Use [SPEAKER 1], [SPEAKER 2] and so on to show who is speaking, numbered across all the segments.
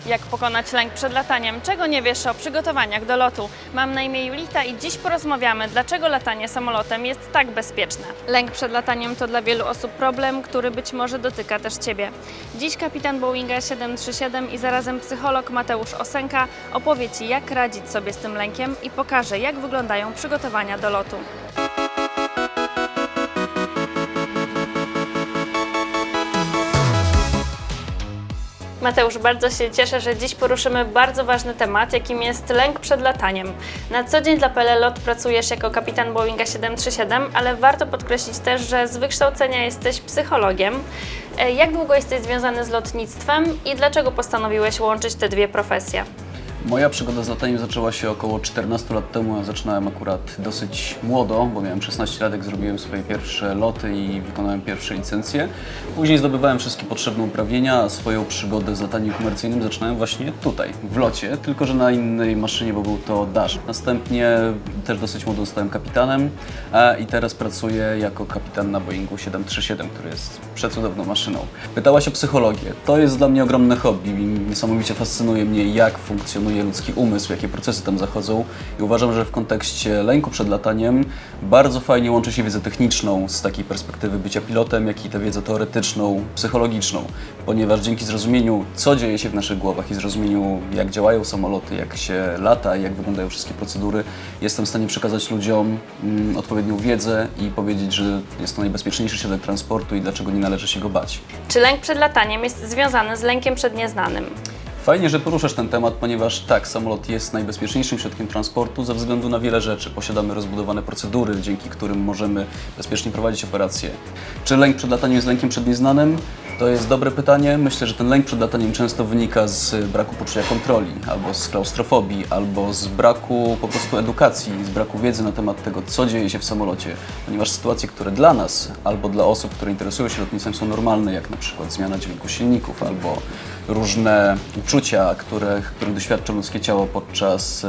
[SPEAKER 1] Jak pokonać lęk przed lataniem? Czego nie wiesz o przygotowaniach do lotu? Mam na imię Julita i dziś porozmawiamy, dlaczego latanie samolotem jest tak bezpieczne. Lęk przed lataniem to dla wielu osób problem, który być może dotyka też Ciebie. Dziś kapitan Boeinga 737 i zarazem psycholog Mateusz Osenka opowie Ci, jak radzić sobie z tym lękiem i pokaże, jak wyglądają przygotowania do lotu. Mateusz, bardzo się cieszę, że dziś poruszymy bardzo ważny temat, jakim jest lęk przed lataniem. Na co dzień dla PLL LOT pracujesz jako kapitan Boeinga 737, ale warto podkreślić też, że z wykształcenia jesteś psychologiem. Jak długo jesteś związany z lotnictwem i dlaczego postanowiłeś łączyć te dwie profesje?
[SPEAKER 2] Moja przygoda z lataniem zaczęła się około 14 lat temu. Ja zaczynałem akurat dosyć młodo, bo miałem 16 lat, jak zrobiłem swoje pierwsze loty i wykonałem pierwsze licencje. Później zdobywałem wszystkie potrzebne uprawnienia, a swoją przygodę z lataniem komercyjnym zaczynałem właśnie tutaj, w locie, tylko że na innej maszynie, bo był to Dash. Następnie też dosyć młodo zostałem kapitanem i teraz pracuję jako kapitan na Boeingu 737, który jest przecudowną maszyną. Pytałaś o psychologię. To jest dla mnie ogromne hobby. Niesamowicie fascynuje mnie, jak funkcjonuje ludzki umysł, jakie procesy tam zachodzą i uważam, że w kontekście lęku przed lataniem bardzo fajnie łączy się wiedzę techniczną z takiej perspektywy bycia pilotem, jak i tę wiedzę teoretyczną, psychologiczną, ponieważ dzięki zrozumieniu, co dzieje się w naszych głowach i zrozumieniu, jak działają samoloty, jak się lata i jak wyglądają wszystkie procedury, jestem w stanie przekazać ludziom odpowiednią wiedzę i powiedzieć, że jest to najbezpieczniejszy środek transportu i dlaczego nie należy się go bać.
[SPEAKER 1] Czy lęk przed lataniem jest związany z lękiem przed nieznanym?
[SPEAKER 2] Fajnie, że poruszasz ten temat, ponieważ tak, samolot jest najbezpieczniejszym środkiem transportu ze względu na wiele rzeczy. Posiadamy rozbudowane procedury, dzięki którym możemy bezpiecznie prowadzić operacje. Czy lęk przed lataniem jest lękiem przed nieznanym? To jest dobre pytanie. Myślę, że ten lęk przed lataniem często wynika z braku poczucia kontroli, albo z klaustrofobii, albo z braku po prostu edukacji, z braku wiedzy na temat tego, co dzieje się w samolocie. Ponieważ sytuacje, które dla nas, albo dla osób, które interesują się lotnictwem, są normalne, jak na przykład zmiana dźwięku silników, albo różne uczucia, których doświadcza ludzkie ciało podczas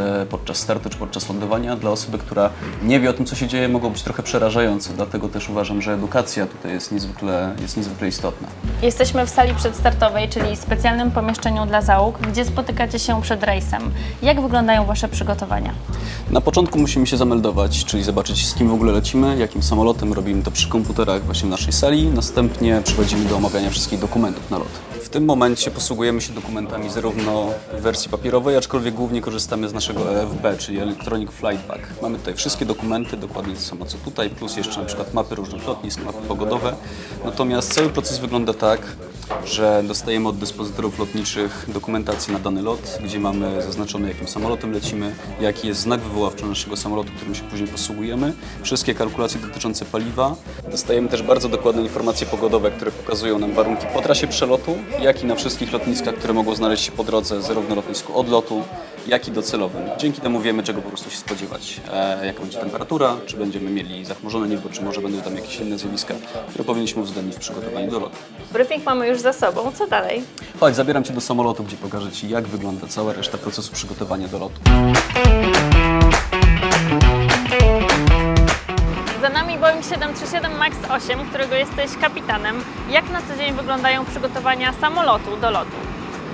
[SPEAKER 2] startu czy podczas lądowania, dla osoby, która nie wie o tym, co się dzieje, mogą być trochę przerażające. Dlatego też uważam, że edukacja tutaj jest niezwykle istotna.
[SPEAKER 1] Jesteśmy w sali przedstartowej, czyli specjalnym pomieszczeniu dla załóg, gdzie spotykacie się przed rejsem. Jak wyglądają Wasze przygotowania?
[SPEAKER 2] Na początku musimy się zameldować, czyli zobaczyć, z kim w ogóle lecimy, jakim samolotem. Robimy to przy komputerach właśnie w naszej sali. Następnie przechodzimy do omawiania wszystkich dokumentów na lot. W tym momencie posługujemy się dokumentami zarówno w wersji papierowej, aczkolwiek głównie korzystamy z naszego EFB, czyli Electronic Flight Bag. Mamy tutaj wszystkie dokumenty, dokładnie to samo co tutaj, plus jeszcze na przykład mapy różnych lotnisk, mapy pogodowe. Natomiast cały proces wygląda tak, że dostajemy od dyspozytorów lotniczych dokumentację na dany lot, gdzie mamy zaznaczone, jakim samolotem lecimy, jaki jest znak wywoławczy naszego samolotu, którym się później posługujemy, wszystkie kalkulacje dotyczące paliwa. Dostajemy też bardzo dokładne informacje pogodowe, które pokazują nam warunki po trasie przelotu, jak i na wszystkich lotniskach, które mogą znaleźć się po drodze, zarówno lotnisku odlotu, jak i docelowym. Dzięki temu wiemy, czego po prostu się spodziewać. Jaka będzie temperatura, czy będziemy mieli zachmurzone niebo, czy może będą tam jakieś inne zjawiska, które powinniśmy uwzględnić w przygotowaniu do lotu.
[SPEAKER 1] Briefing mamy już za sobą. Co dalej?
[SPEAKER 2] Chodź, zabieram Cię do samolotu, gdzie pokażę Ci, jak wygląda cała reszta procesu przygotowania do lotu.
[SPEAKER 1] Za nami Boeing 737 MAX 8, którego jesteś kapitanem. Jak na co dzień wyglądają przygotowania samolotu do lotu?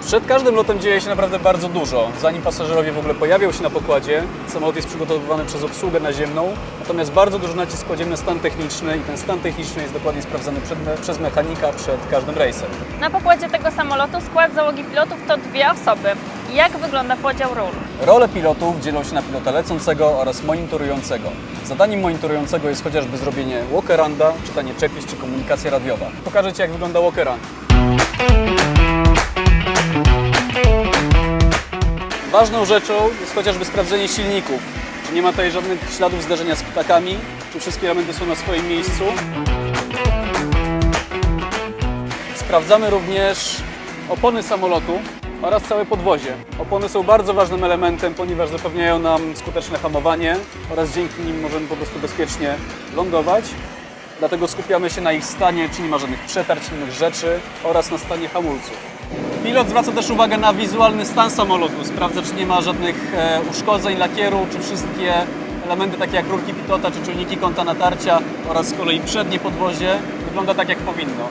[SPEAKER 3] Przed każdym lotem dzieje się naprawdę bardzo dużo. Zanim pasażerowie w ogóle pojawią się na pokładzie, samolot jest przygotowywany przez obsługę naziemną, natomiast bardzo duży nacisk kładziemy na stan techniczny i ten stan techniczny jest dokładnie sprawdzany przez mechanika przed każdym rejsem.
[SPEAKER 1] Na pokładzie tego samolotu skład załogi pilotów to dwie osoby. Jak wygląda podział ról?
[SPEAKER 3] Role pilotów dzielą się na pilota lecącego oraz monitorującego. Zadaniem monitorującego jest chociażby zrobienie walk-arounda, czytanie checklist czy komunikacja radiowa. Pokażę Ci, jak wygląda walk-around. Ważną rzeczą jest chociażby sprawdzenie silników, czy nie ma tutaj żadnych śladów zderzenia z ptakami, czy wszystkie elementy są na swoim miejscu. Sprawdzamy również opony samolotu oraz całe podwozie. Opony są bardzo ważnym elementem, ponieważ zapewniają nam skuteczne hamowanie oraz dzięki nim możemy po prostu bezpiecznie lądować. Dlatego skupiamy się na ich stanie, czy nie ma żadnych przetarć, innych rzeczy oraz na stanie hamulców. Pilot zwraca też uwagę na wizualny stan samolotu, sprawdza, czy nie ma żadnych uszkodzeń lakieru, czy wszystkie elementy takie jak rurki pitota czy czujniki kąta natarcia oraz z kolei przednie podwozie wygląda tak, jak powinno.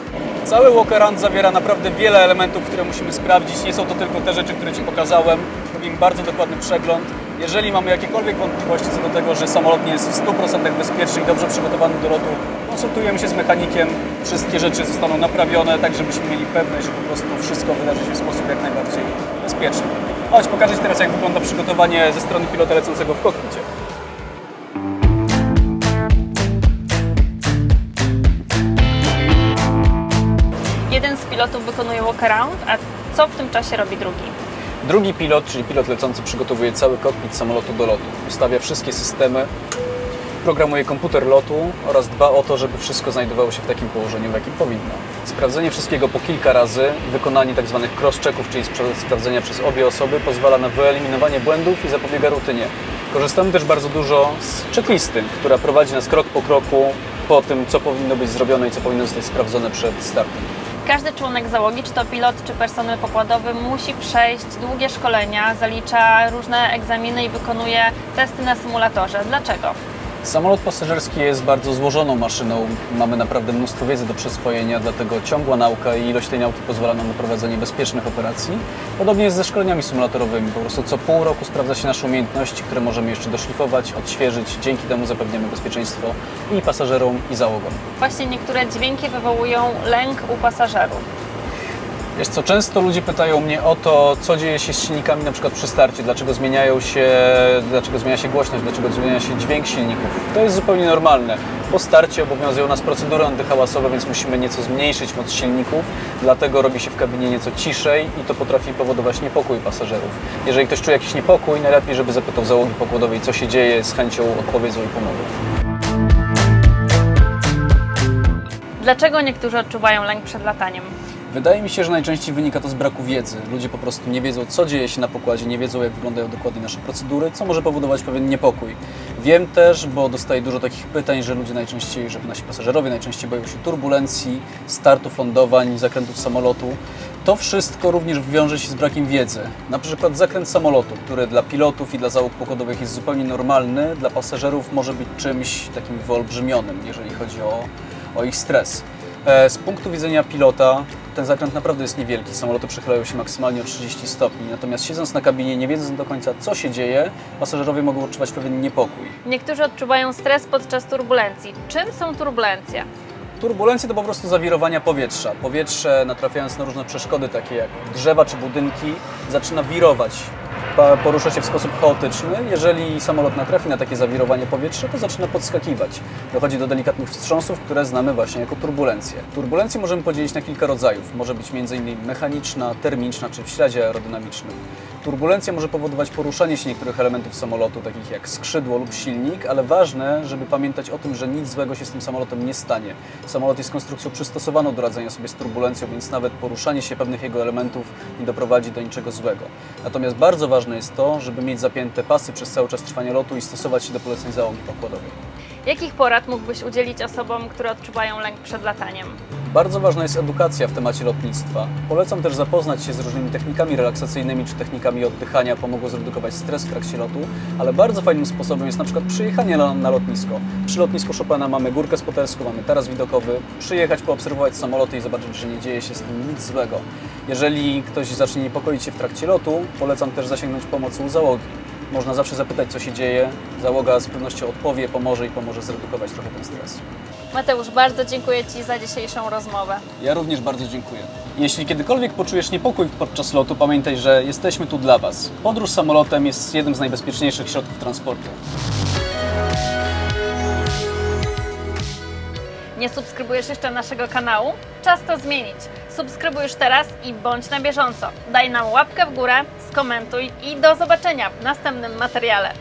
[SPEAKER 3] Cały walk-around zawiera naprawdę wiele elementów, które musimy sprawdzić. Nie są to tylko te rzeczy, które Ci pokazałem. Robimy bardzo dokładny przegląd. Jeżeli mamy jakiekolwiek wątpliwości co do tego, że samolot nie jest w 100% bezpieczny i dobrze przygotowany do lotu, konsultujemy się z mechanikiem. Wszystkie rzeczy zostaną naprawione, tak żebyśmy mieli pewność, że po prostu wszystko wydarzy się w sposób jak najbardziej bezpieczny. Chodź, pokażę Ci teraz, jak wygląda przygotowanie ze strony pilota lecącego w kokpicie.
[SPEAKER 1] Jeden z pilotów wykonuje walk-around, a co w tym czasie robi drugi?
[SPEAKER 3] Drugi pilot, czyli pilot lecący, przygotowuje cały kokpit samolotu do lotu. Ustawia wszystkie systemy, programuje komputer lotu oraz dba o to, żeby wszystko znajdowało się w takim położeniu, w jakim powinno. Sprawdzenie wszystkiego po kilka razy, wykonanie tzw. cross-checków, czyli sprawdzenia przez obie osoby, pozwala na wyeliminowanie błędów i zapobiega rutynie. Korzystamy też bardzo dużo z checklisty, która prowadzi nas krok po kroku po tym, co powinno być zrobione i co powinno zostać sprawdzone przed startem.
[SPEAKER 1] Każdy członek załogi, czy to pilot, czy personel pokładowy, musi przejść długie szkolenia, zalicza różne egzaminy i wykonuje testy na symulatorze. Dlaczego?
[SPEAKER 3] Samolot pasażerski jest bardzo złożoną maszyną. Mamy naprawdę mnóstwo wiedzy do przyswojenia, dlatego ciągła nauka i ilość tej nauki pozwala nam na prowadzenie bezpiecznych operacji. Podobnie jest ze szkoleniami symulatorowymi. Po prostu co pół roku sprawdza się nasze umiejętności, które możemy jeszcze doszlifować, odświeżyć. Dzięki temu zapewniamy bezpieczeństwo i pasażerom, i załogom.
[SPEAKER 1] Właśnie niektóre dźwięki wywołują lęk u pasażerów.
[SPEAKER 3] Wiesz co, często ludzie pytają mnie o to, co dzieje się z silnikami na przykład przy starcie, dlaczego zmienia się głośność, dlaczego zmienia się dźwięk silników. To jest zupełnie normalne. Po starcie obowiązują nas procedury antyhałasowe, więc musimy nieco zmniejszyć moc silników, dlatego robi się w kabinie nieco ciszej i to potrafi powodować niepokój pasażerów. Jeżeli ktoś czuje jakiś niepokój, najlepiej, żeby zapytał załogi pokładowej, co się dzieje, z chęcią odpowiedzą i pomogą.
[SPEAKER 1] Dlaczego niektórzy odczuwają lęk przed lataniem?
[SPEAKER 2] Wydaje mi się, że najczęściej wynika to z braku wiedzy. Ludzie po prostu nie wiedzą, co dzieje się na pokładzie, nie wiedzą, jak wyglądają dokładnie nasze procedury, co może powodować pewien niepokój. Wiem też, bo dostaję dużo takich pytań, że ludzie najczęściej, że nasi pasażerowie najczęściej boją się turbulencji, startów, lądowań, zakrętów samolotu. To wszystko również wiąże się z brakiem wiedzy. Na przykład zakręt samolotu, który dla pilotów i dla załóg pokładowych jest zupełnie normalny, dla pasażerów może być czymś takim wyolbrzymionym, jeżeli chodzi o ich stres. Z punktu widzenia pilota ten zakręt naprawdę jest niewielki. Samoloty przechylają się maksymalnie o 30 stopni. Natomiast siedząc na kabinie, nie wiedząc do końca, co się dzieje, pasażerowie mogą odczuwać pewien niepokój.
[SPEAKER 1] Niektórzy odczuwają stres podczas turbulencji. Czym są turbulencje?
[SPEAKER 2] Turbulencje to po prostu zawirowania powietrza. Powietrze, natrafiając na różne przeszkody, takie jak drzewa czy budynki, zaczyna wirować. Porusza się w sposób chaotyczny. Jeżeli samolot natrafi na takie zawirowanie powietrza, to zaczyna podskakiwać. Dochodzi do delikatnych wstrząsów, które znamy właśnie jako turbulencje. Turbulencje możemy podzielić na kilka rodzajów. Może być m.in. mechaniczna, termiczna czy w śladzie aerodynamicznym. Turbulencja może powodować poruszanie się niektórych elementów samolotu, takich jak skrzydło lub silnik, ale ważne, żeby pamiętać o tym, że nic złego się z tym samolotem nie stanie. Samolot jest konstrukcją przystosowaną do radzenia sobie z turbulencją, więc nawet poruszanie się pewnych jego elementów nie doprowadzi do niczego złego. Natomiast bardzo ważne jest to, żeby mieć zapięte pasy przez cały czas trwania lotu i stosować się do poleceń załogi pokładowej.
[SPEAKER 1] Jakich porad mógłbyś udzielić osobom, które odczuwają lęk przed lataniem?
[SPEAKER 2] Bardzo ważna jest edukacja w temacie lotnictwa. Polecam też zapoznać się z różnymi technikami relaksacyjnymi czy technikami oddychania, pomogą zredukować stres w trakcie lotu, ale bardzo fajnym sposobem jest na przykład przyjechanie na lotnisko. Przy lotnisku Chopina mamy górkę spotelską, mamy taras widokowy, przyjechać, poobserwować samoloty i zobaczyć, że nie dzieje się z tym nic złego. Jeżeli ktoś zacznie niepokoić się w trakcie lotu, polecam też zasięgnąć pomocy u załogi. Można zawsze zapytać, co się dzieje, załoga z pewnością odpowie, pomoże zredukować trochę ten stres.
[SPEAKER 1] Mateusz, bardzo dziękuję Ci za dzisiejszą rozmowę.
[SPEAKER 2] Ja również bardzo dziękuję. Jeśli kiedykolwiek poczujesz niepokój podczas lotu, pamiętaj, że jesteśmy tu dla Was. Podróż samolotem jest jednym z najbezpieczniejszych środków transportu.
[SPEAKER 1] Nie subskrybujesz jeszcze naszego kanału? Czas to zmienić. Subskrybuj już teraz i bądź na bieżąco. Daj nam łapkę w górę, skomentuj i do zobaczenia w następnym materiale.